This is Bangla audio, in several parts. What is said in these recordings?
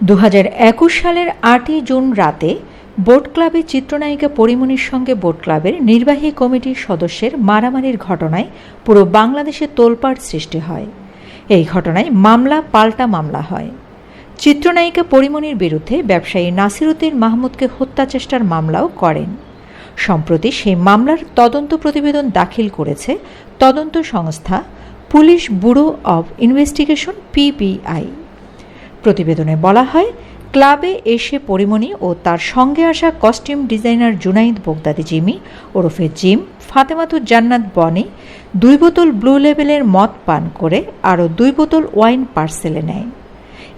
2021 সালের 8 জুন রাতে বোট ক্লাবের চিত্রনায়িকা পরিমণির সঙ্গে বোট ক্লাবের নির্বাহী কমিটির সদস্যের মারামারির ঘটনায় পুরো বাংলাদেশে তোলপাড় সৃষ্টি হয়। এই ঘটনায় মামলা পাল্টা মামলা হয়। চিত্রনায়িকা পরিমণির বিরুদ্ধে ব্যবসায়ী নাসিরউদ্দিন মাহমুদকে হত্যা চেষ্টার মামলাও করেন। সম্প্রতি সেই মামলার তদন্ত প্রতিবেদন দাখিল করেছে তদন্ত সংস্থা police bureau of investigation PBI। প্রতিবেদনে বলা হয়, ক্লাবে এসে পরিমণি ও তার সঙ্গে আসা costume designer Junaid Baghdadi Jimmy ওরফে জিম, ফাতেমাতুজ জান্নাত বনি 2 বোতল ব্লু লেবেলের মদ পান করে আরও 2 বোতল ওয়াইন পার্সেলে নেয়।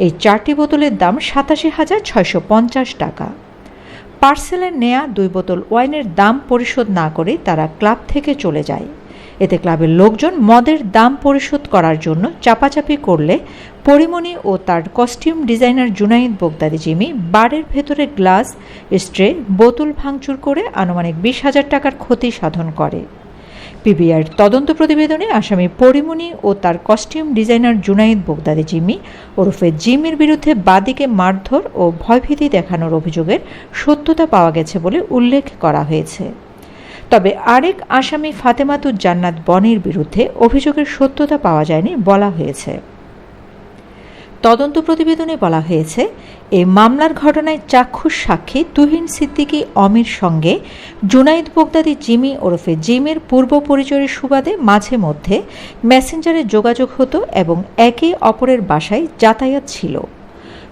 এই 4টি বোতলের দাম 87,650 টাকা। পার্সেলে নেয়া 2 বোতল ওয়াইনের দাম পরিশোধ না করে তারা ক্লাব থেকে চলে যায়। এতে ক্লাবের লোকজন মদের দাম পরিশোধ করার জন্য চাপাচাপি করলে পরিমণি ও তার costume designer Junaid Baghdadi Jimmy বারের ভেতরে গ্লাস, স্ট্রে, বোতল ভাঙচুর করে আনুমানিক 20,000 টাকার ক্ষতি সাধন করে। PBIর তদন্ত প্রতিবেদনে আসামি পরিমণি ও তার costume designer Junaid Baghdadi Jimmy ওরফে জিমির বিরুদ্ধে বাদীকে মারধর ও ভয়ভীতি দেখানোর অভিযোগের সত্যতা পাওয়া গেছে বলে উল্লেখ করা হয়েছে। তবে আরেক আসামি ফাতেমাতুজ জান্নাত বনির বিরুদ্ধে অভিযোগের সত্যতা পাওয়া যায়নি বলা হয়েছে। তদন্ত প্রতিবেদনে বলা হয়েছে, এই মামলার ঘটনায় চাক্ষুষ সাক্ষী তুহিন সিদ্দিকী অমির সঙ্গে জুনাইদ বোগদাদি জিমি ওরফে জিমের পূর্ব পরিচয়ের সুবাদে মাঝে মধ্যে মেসেঞ্জারে যোগাযোগ হতো এবং একে অপরের বাসায় যাতায়াত ছিল।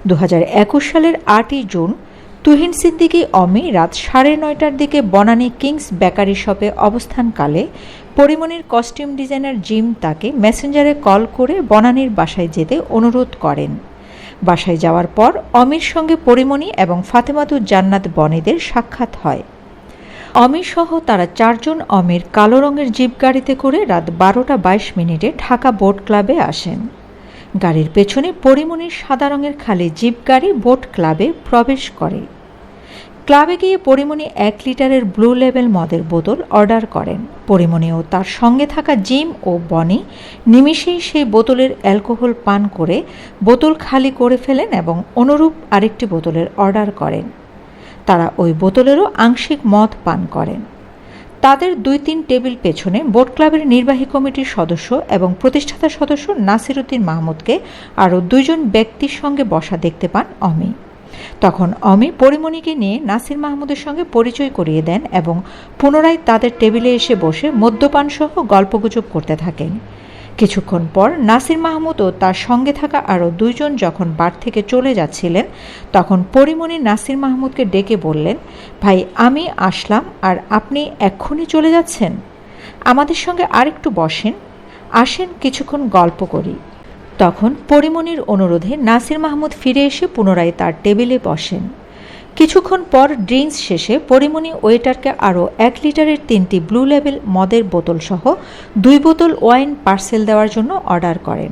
2021 সালের 8 জুন তুহিন সিদ্দিকী অমি রাত 9:30টার দিকে বনানী কিংস বেকারি শপে অবস্থানকালে পরিমণির কস্টিউম ডিজাইনার জিম তাকে মেসেঞ্জারে কল করে বনানীর বাসায় যেতে অনুরোধ করেন। বাসায় যাওয়ার পর অমির সঙ্গে পরিমণি এবং ফাতেমাতুজ জান্নাত বনিদের সাক্ষাৎ হয়। অমি সহ তারা 4 জন অমির কালো রঙের জিপ গাড়িতে করে রাত 12:22 ঢাকা বোট ক্লাবে আসেন। গাড়ির পেছনে পরিমণির সাদা রঙের খালি জিপ গাড়ি বোট ক্লাবে প্রবেশ করে। ক্লাবে গিয়ে পরিমণি 1 লিটারের ব্লু লেবেল মদের বোতল অর্ডার করেন। পরিমণি ও তার সঙ্গে থাকা জিম ও বনি নিমিষেই সেই বোতলের অ্যালকোহল পান করে বোতল খালি করে ফেলেন এবং অনুরূপ আরেকটি বোতলের অর্ডার করেন। তারা ওই বোতলেরও আংশিক মদ পান করেন। তাদের 2-3 টেবিল পেছনে বোট ক্লাবের নির্বাহী কমিটির সদস্য এবং প্রতিষ্ঠাতা সদস্য নাসিরউদ্দিন মাহমুদকে আরও 2 জন ব্যক্তির সঙ্গে বসা দেখতে পান অমি। তখন অমি পরিমণিকে নিয়ে নাসির মাহমুদের সঙ্গে পরিচয় করিয়ে দেন এবং পুনরায় তাদের টেবিলে এসে বসে মদ্যপান সহ গল্পগুজব করতে থাকেন। কিছুক্ষণ পর নাসির মাহমুদ ও তার সঙ্গে থাকা আরও 2 জন যখন বার থেকে চলে যাচ্ছিলেন, তখন পরিমণি নাসির মাহমুদকে ডেকে বললেন, ভাই আমি আসলাম আর আপনি এক্ষুনি চলে যাচ্ছেন? আমাদের সঙ্গে আরেকটু বসেন, আসেন কিছুক্ষণ গল্প করি। তখন পরিমণির অনুরোধে নাসির মাহমুদ ফিরে এসে পুনরায় তার টেবিলে বসেন। কিছুক্ষণ পর ড্রিঙ্কস শেষে পরিমণি ওয়েটারকে আরও 1 লিটারের 3টি ব্লু লেবেল মদের বোতল সহ 2 বোতল ওয়াইন পার্সেল দেওয়ার জন্য অর্ডার করেন।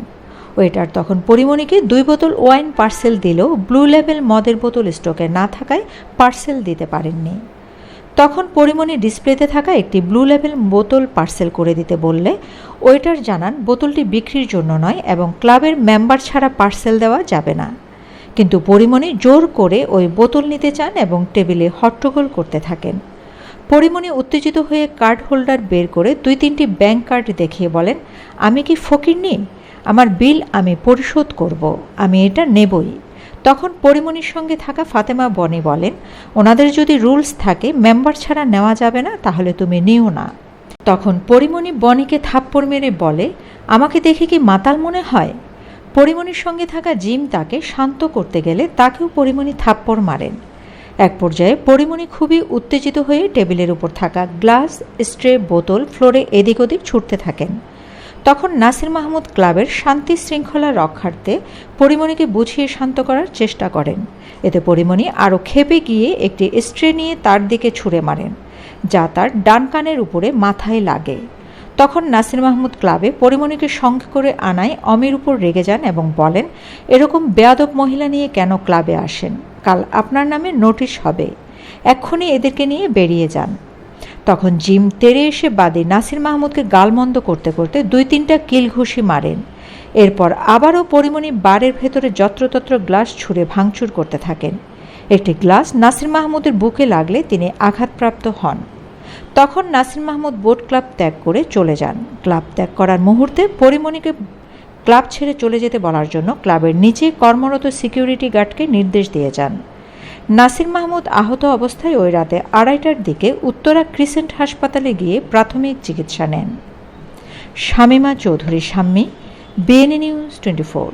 ওয়েটার তখন পরিমণিকে 2 বোতল ওয়াইন পার্সেল দিলেও ব্লু লেবেল মদের বোতল স্টকে না থাকায় পার্সেল দিতে পারেননি। তখন পরিমণি ডিসপ্লেতে থাকা একটি ব্লু লেবেল বোতল পার্সেল করে দিতে বললে ওয়েটার জানান বোতলটি বিক্রির জন্য নয় এবং ক্লাবের মেম্বার ছাড়া পার্সেল দেওয়া যাবে না। কিন্তু পরিমণি জোর করে ওই বোতল নিতে চান এবং টেবিলে হট্টগোল করতে থাকেন। পরিমণি উত্তেজিত হয়ে কার্ড হোল্ডার বের করে 2-3টি ব্যাংক কার্ড দেখিয়ে বলেন, আমি কি ফকিরনি? আমার বিল আমি পরিশোধ করব, আমি এটা নেবই। তখন পরিমণির সঙ্গে থাকা ফাতেমা বনি বলেন, ওনাদের যদি রুলস থাকে মেম্বার ছাড়া নেওয়া যাবে না, তাহলে তুমি নিও না। তখন পরিমণি বনিকে থাপ্পড় মেরে বলে, আমাকে দেখে কি মাতাল মনে হয়? পরিমণির সঙ্গে থাকা জিম তাকে শান্ত করতে গেলে তাকেও পরিমণি থাপ্পড় মারেন। এক পর্যায়ে পরিমণি খুবই উত্তেজিত হয়ে টেবিলের উপর থাকা গ্লাস, স্ট্রে, বোতল ফ্লোরে এদিক ওদিক ছুটতে থাকেন। তখন নাসির মাহমুদ ক্লাবের শান্তি শৃঙ্খলা রক্ষার্থে পরিমণিকে বুঝিয়ে শান্ত করার চেষ্টা করেন। এতে পরিমণি আরও ক্ষেপে গিয়ে একটি স্ট্রে নিয়ে তার দিকে ছুঁড়ে মারেন, যা তার ডান কানের উপরে মাথায় লাগে। তখন নাসির মাহমুদ ক্লাবে পরিমণিকে সঙ্গে করে আনায় অমির উপর রেগে যান এবং বলেন, এরকম বেয়াদব মহিলা নিয়ে কেন ক্লাবে আসেন? কাল আপনার নামে নোটিশ হবে, এক্ষুনি এদেরকে নিয়ে বেরিয়ে যান। তখন জিম তেড়ে এসে বাদী নাসির মাহমুদকে গালমন্দ করতে করতে 2-3টা কিল ঘুষি মারেন। এরপর আবারও পরিমণি বারের ভেতরে যত্রতত্র গ্লাস ছুঁড়ে ভাঙচুর করতে থাকেন। একটি গ্লাস নাসির মাহমুদের বুকে লাগলে তিনি আঘাতপ্রাপ্ত হন। তখন নাসির মাহমুদ বোট ক্লাব ত্যাগ করে চলে যান। ক্লাব ত্যাগ করার মুহূর্তে পরিমণিকে ক্লাব ছেড়ে চলে যেতে বলার জন্য ক্লাবের নিচে কর্মরত সিকিউরিটি গার্ডকে নির্দেশ দিয়ে যান। নাসির মাহমুদ আহত অবস্থায় ওই রাতে 2:30টার দিকে উত্তরা ক্রিসেন্ট হাসপাতালে গিয়ে প্রাথমিক চিকিৎসা নেন। Shamima Chowdhury Shammi, BNA news 24।